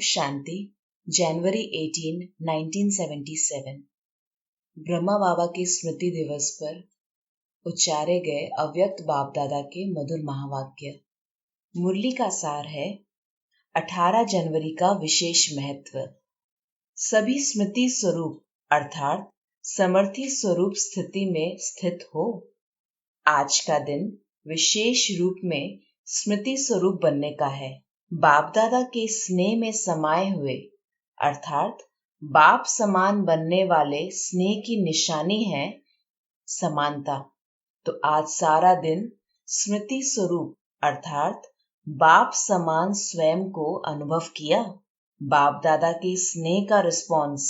शांति। जनवरी 18, 1977। ब्रह्मा बाबा के स्मृति दिवस पर उच्चारे गए अव्यक्त बाप दादा के मधुर महावाक्य। मुरली का सार है 18 जनवरी का विशेष महत्व। सभी स्मृति स्वरूप अर्थात समर्थी स्वरूप स्थिति में स्थित हो। आज का दिन विशेष रूप में स्मृति स्वरूप बनने का है। बाप दादा के स्नेह में समाये हुए अर्थात बाप समान बनने वाले स्नेह की निशानी है समानता। तो आज सारा दिन स्मृति स्वरूप अर्थात बाप समान स्वयं को अनुभव किया। बाप दादा के स्नेह का रिस्पॉन्स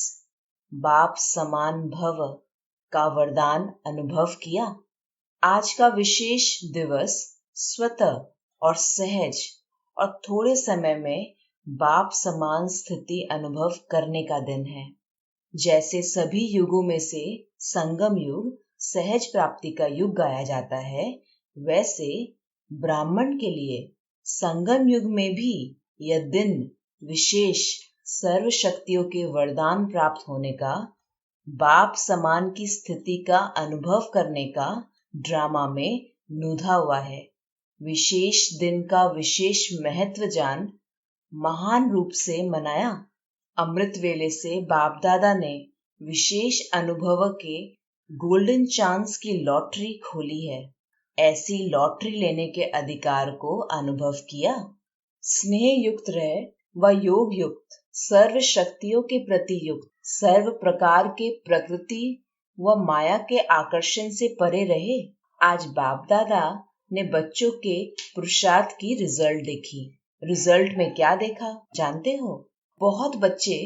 बाप समान भव का वरदान अनुभव किया। आज का विशेष दिवस स्वतः और सहज और थोड़े समय में बाप समान स्थिति अनुभव करने का दिन है। जैसे सभी युगों में से संगम युग सहज प्राप्ति का युग गाया जाता है, वैसे ब्राह्मण के लिए संगम युग में भी यह दिन विशेष सर्व शक्तियों के वरदान प्राप्त होने का, बाप समान की स्थिति का अनुभव करने का ड्रामा में नूधा हुआ है। विशेष दिन का विशेष महत्व जान महान रूप से मनाया। अमृत वेले से बाप दादा ने विशेष अनुभव के गोल्डन चांस की लॉटरी खोली है। ऐसी लॉटरी लेने के अधिकार को अनुभव किया। स्नेह युक्त रहे व योग युक्त सर्व शक्तियों के प्रति युक्त सर्व प्रकार के प्रकृति व माया के आकर्षण से परे रहे। आज बाप दादा ने बच्चों के पुरुषार्थ की रिजल्ट देखी। रिजल्ट में क्या देखा जानते हो? बहुत बच्चे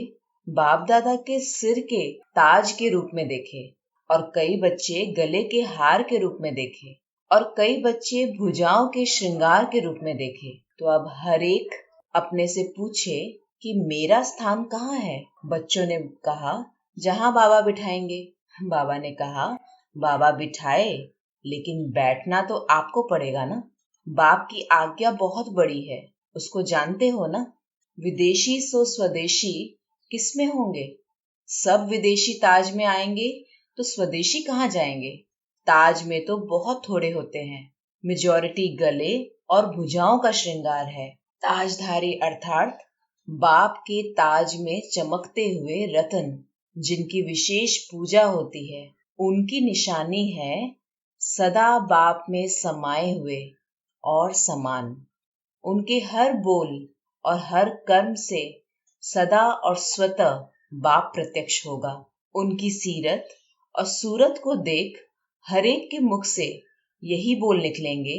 बाप दादा के सिर के ताज के रूप में देखे और कई बच्चे गले के हार के रूप में देखे और कई बच्चे भुजाओं के श्रृंगार के रूप में देखे। तो अब हर एक अपने से पूछे कि मेरा स्थान कहाँ है? बच्चों ने कहा जहाँ बाबा बिठाएंगे। बाबा ने कहा बाबा बिठाए, लेकिन बैठना तो आपको पड़ेगा ना। बाप की आज्ञा बहुत बड़ी है, उसको जानते हो ना। विदेशी सो स्वदेशी किसमें होंगे? सब विदेशी ताज में आएंगे तो स्वदेशी कहाँ जाएंगे? ताज में तो बहुत थोड़े होते हैं। मेजॉरिटी गले और भुजाओं का श्रृंगार है। ताजधारी अर्थात बाप के ताज में चमकते हुए रत्न, जिनकी विशेष पूजा होती है, उनकी निशानी है सदा बाप में समाये हुए और समान। उनके हर बोल और हर कर्म से सदा और स्वतः बाप प्रत्यक्ष होगा। उनकी सीरत और सूरत को देख हरेक के मुख से यही बोल निकलेंगे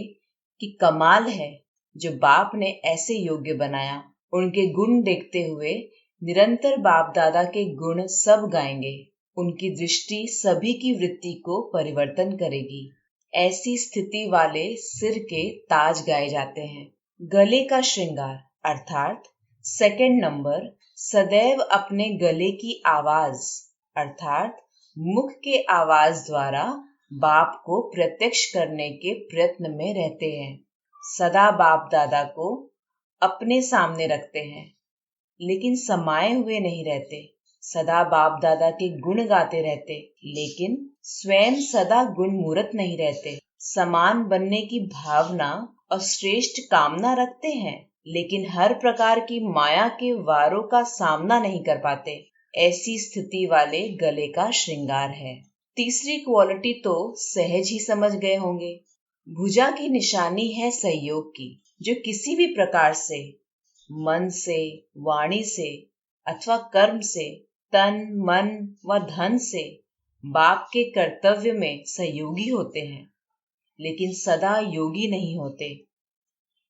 कि कमाल है जो बाप ने ऐसे योग्य बनाया। उनके गुण देखते हुए निरंतर बाप दादा के गुण सब गाएंगे। उनकी दृष्टि सभी की वृत्ति को परिवर्तन करेगी। ऐसी स्थिति वाले सिर के ताज गाए जाते हैं। गले का श्रृंगार अर्थात सेकंड नंबर सदैव अपने गले की आवाज अर्थात मुख के आवाज द्वारा बाप को प्रत्यक्ष करने के प्रयत्न में रहते हैं। सदा बाप दादा को अपने सामने रखते हैं, लेकिन समाये हुए नहीं रहते। सदा बाप दादा के गुण गाते रहते, लेकिन स्वयं सदा गुण मूर्त नहीं रहते। समान बनने की भावना और श्रेष्ठ कामना रखते हैं, लेकिन हर प्रकार की माया के वारों का सामना नहीं कर पाते। ऐसी स्थिति वाले गले का श्रृंगार है। तीसरी क्वालिटी तो सहज ही समझ गए होंगे। भुजा की निशानी है सहयोग की, जो किसी भी प्रकार से मन से, वाणी से अथवा कर्म से, तन, मन व धन से बाप के कर्तव्य में सहयोगी होते हैं, लेकिन सदा योगी नहीं होते।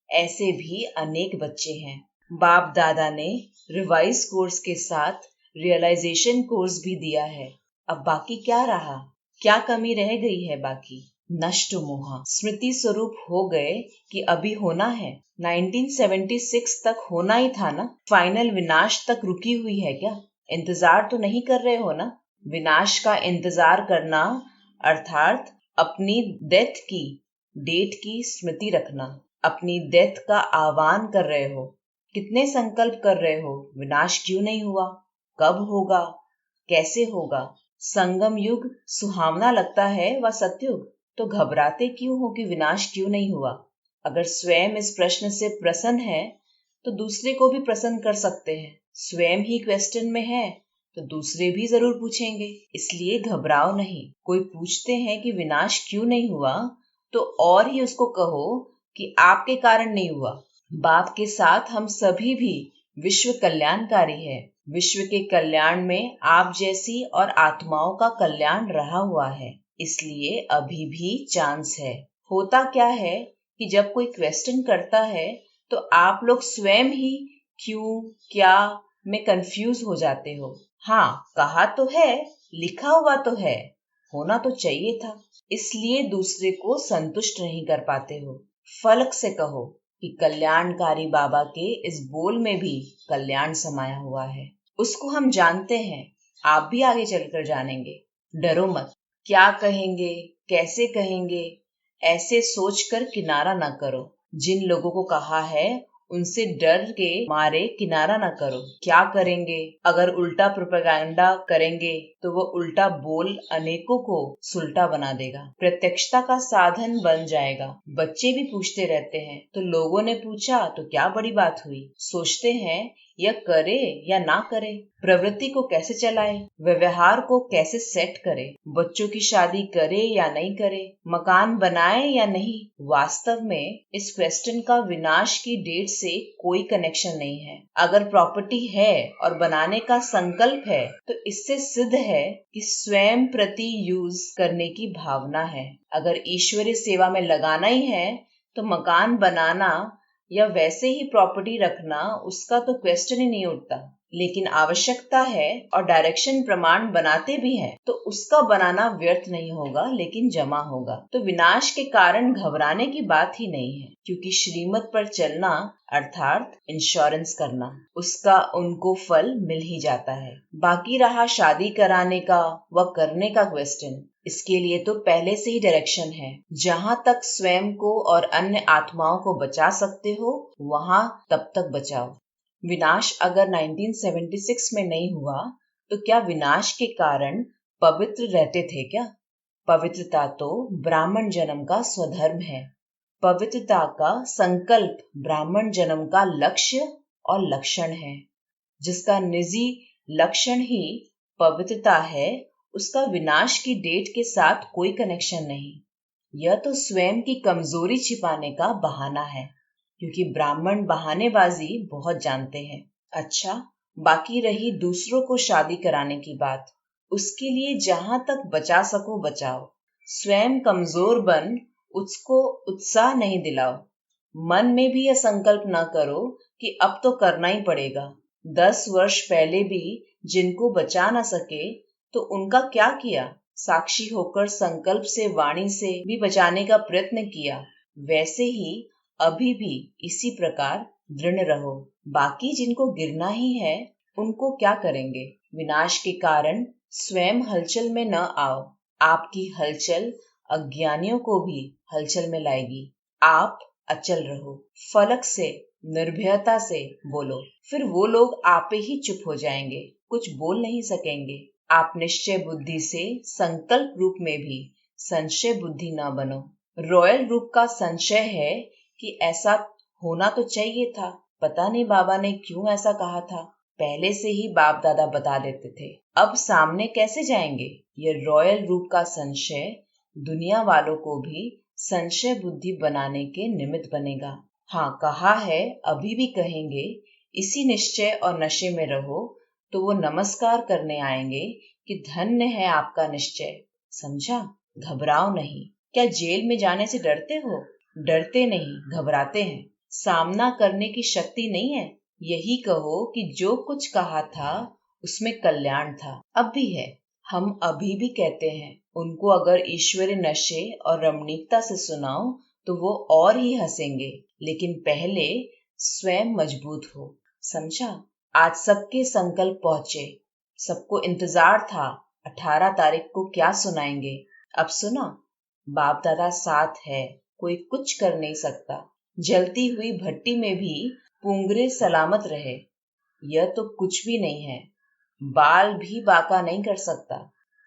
ऐसे भी अनेक बच्चे हैं। बाप दादा ने रिवाइज कोर्स के साथ रियलाइजेशन कोर्स भी दिया है। अब बाकी क्या रहा? क्या कमी रह गई है? बाकी नष्ट मोह स्मृति स्वरूप हो गए कि अभी होना है। 1976 तक होना ही था ना। फाइनल विनाश तक रुकी हुई है क्या? इंतजार तो नहीं कर रहे हो ना? विनाश का इंतजार करना अर्थात अपनी डेथ की डेट की स्मृति रखना। अपनी डेथ का आह्वान कर रहे हो कितने संकल्प कर रहे हो, विनाश क्यों नहीं हुआ? कब होगा? कैसे होगा? संगम युग सुहावना लगता है व सतयुग, तो घबराते क्यों हो कि विनाश क्यों नहीं हुआ? अगर स्वयं इस प्रश्न से प्रसन्न है तो दूसरे को भी प्रसन्न कर सकते हैं। स्वयं ही क्वेश्चन में है तो दूसरे भी जरूर पूछेंगे, इसलिए घबराओ नहीं। कोई पूछते हैं कि विनाश क्यों नहीं हुआ, तो और ही उसको कहो कि आपके कारण नहीं हुआ। बाप के साथ हम सभी भी विश्व कल्याणकारी है। विश्व के कल्याण में आप जैसी और आत्माओं का कल्याण रहा हुआ है, इसलिए अभी भी चांस है। होता क्या है कि जब कोई क्वेश्चन करता है तो आप लोग स्वयं ही क्यों, क्या में कंफ्यूज हो जाते हो। हाँ, कहा तो है, लिखा हुआ तो है, होना तो चाहिए था, इसलिए दूसरे को संतुष्ट नहीं कर पाते हो। फलक से कहो कि कल्याणकारी बाबा के इस बोल में भी कल्याण समाया हुआ है। उसको हम जानते हैं, आप भी आगे चलकर जानेंगे। डरो मत। क्या कहेंगे, कैसे कहेंगे, ऐसे सोचकर किनारा न करो। जिन लोगों को कहा है उनसे डर के मारे किनारा न करो। क्या करेंगे? अगर उल्टा प्रोपेगेंडा करेंगे तो वो उल्टा बोल अनेकों को सुलटा बना देगा, प्रत्यक्षता का साधन बन जाएगा। बच्चे भी पूछते रहते हैं, तो लोगों ने पूछा तो क्या बड़ी बात हुई। सोचते हैं यह करे या ना करे, प्रवृत्ति को कैसे चलाए, व्यवहार को कैसे सेट करे, बच्चों की शादी करे या नहीं करे, मकान बनाए या नहीं। वास्तव में इस क्वेश्चन का विनाश की डेट से कोई कनेक्शन नहीं है। अगर प्रॉपर्टी है और बनाने का संकल्प है तो इससे सिद्ध है कि स्वयं प्रति यूज करने की भावना है। अगर ईश्वरीय सेवा में लगाना ही है तो मकान बनाना या वैसे ही प्रॉपर्टी रखना, उसका तो क्वेश्चन ही नहीं उठता। लेकिन आवश्यकता है और डायरेक्शन प्रमाण बनाते भी हैं, तो उसका बनाना व्यर्थ नहीं होगा, लेकिन जमा होगा। तो विनाश के कारण घबराने की बात ही नहीं है, क्योंकि श्रीमत पर चलना अर्थात इंश्योरेंस करना, उसका उनको फल मिल ही जाता है। बाकी रहा शादी कराने का व करने का क्वेश्चन, इसके लिए तो पहले से ही डायरेक्शन है। जहां तक स्वयं को और अन्य आत्माओं को बचा सकते हो वहां तब तक बचाओ। विनाश अगर 1976 में नहीं हुआ तो क्या विनाश के कारण पवित्र रहते थे क्या? पवित्रता तो ब्राह्मण जन्म का स्वधर्म है। पवित्रता का संकल्प ब्राह्मण जन्म का लक्ष्य और लक्षण है। जिसका निजी लक्षण ही पवित्रता है, उसका विनाश की डेट के साथ कोई कनेक्शन नहीं। यह तो स्वयं की कमजोरी छिपाने का बहाना है, क्योंकि ब्राह्मण बहानेबाजी बहुत जानते हैं। अच्छा, बाकी रही दूसरों को शादी कराने की बात, उसके लिए जहां तक बचा सको बचाओ। स्वयं कमजोर बन उसको उत्साह नहीं दिलाओ। मन में भी यह संकल्प न करो कि अब तो करना ही पड़ेगा। 10 वर्ष पहले भी जिनको बचा न सके तो उनका क्या किया? साक्षी होकर संकल्प से, वाणी से भी बचाने का प्रयत्न किया। वैसे ही अभी भी इसी प्रकार दृढ़ रहो। बाकी जिनको गिरना ही है उनको क्या करेंगे? विनाश के कारण स्वयं हलचल में न आओ। आपकी हलचल अज्ञानियों को भी हलचल में लाएगी। आप अचल रहो, फलक से, निर्भयता से बोलो, फिर वो लोग आपे ही चुप हो जाएंगे, कुछ बोल नहीं सकेंगे। आप निश्चय बुद्धि से संकल्प रूप में भी संशय बुद्धि न बनो। रॉयल रूप का संशय है कि ऐसा होना तो चाहिए था, पता नहीं बाबा ने क्यों ऐसा कहा था। पहले से ही बाप दादा बता देते थे, अब सामने कैसे जाएंगे? ये रॉयल रूप का संशय दुनिया वालों को भी संशय बुद्धि बनाने के निमित्त बनेगा। हाँ, कहा है, अभी भी कहेंगे, इसी निश्चय और नशे में रहो तो वो नमस्कार करने आएंगे कि धन्य है आपका निश्चय। समझा? घबराओ नहीं। क्या जेल में जाने से डरते हो? डरते नहीं, घबराते हैं। सामना करने की शक्ति नहीं है। यही कहो कि जो कुछ कहा था उसमें कल्याण था, अब भी है। हम अभी भी कहते हैं, उनको अगर ईश्वरीय नशे और रमणीकता से सुनाओ तो वो और ही हंसेंगे, लेकिन पहले स्वयं मजबूत हो। समझा? आज सबके संकल्प पहुंचे, सबको इंतजार था 18 तारीख को क्या सुनाएंगे। अब सुना, बाप दादा साथ है, कोई कुछ कर नहीं सकता। जलती हुई भट्टी में भी पुंगरे सलामत रहे। यह तो कुछ भी नहीं है, बाल भी बाका नहीं कर सकता।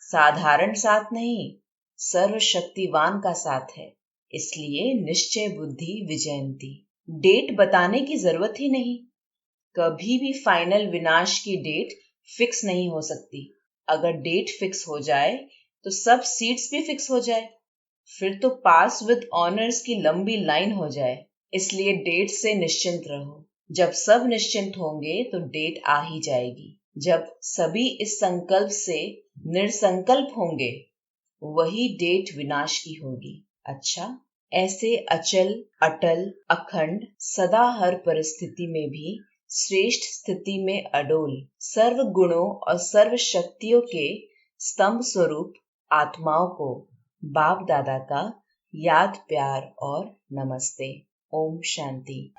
साधारण साथ नहीं, सर्वशक्तिवान का साथ है, इसलिए निश्चय बुद्धि विजयंती। डेट बताने की जरूरत ही नहीं। कभी भी फाइनल विनाश की डेट फिक्स नहीं हो सकती। अगर डेट फिक्स हो जाए तो सब सीट्स भी फिक्स हो जाए, फिर तो पास विद ऑनर्स की लंबी लाइन हो जाए। इसलिए डेट से निश्चिंत रहो। जब सब निश्चिंत होंगे तो डेट आ ही जाएगी। जब सभी इस संकल्प से निसंकल्प होंगे, वही डेट विनाश की होगी। अच्छा, ऐसे अचल, अटल, अखंड, सदा हर परिस्थिति में भी श्रेष्ठ स्थिति में अडोल, सर्व गुणों और सर्व शक्तियों के स्तंभ स्वरूप आत्माओं को बाप दादा का याद, प्यार और नमस्ते। ओम शांति।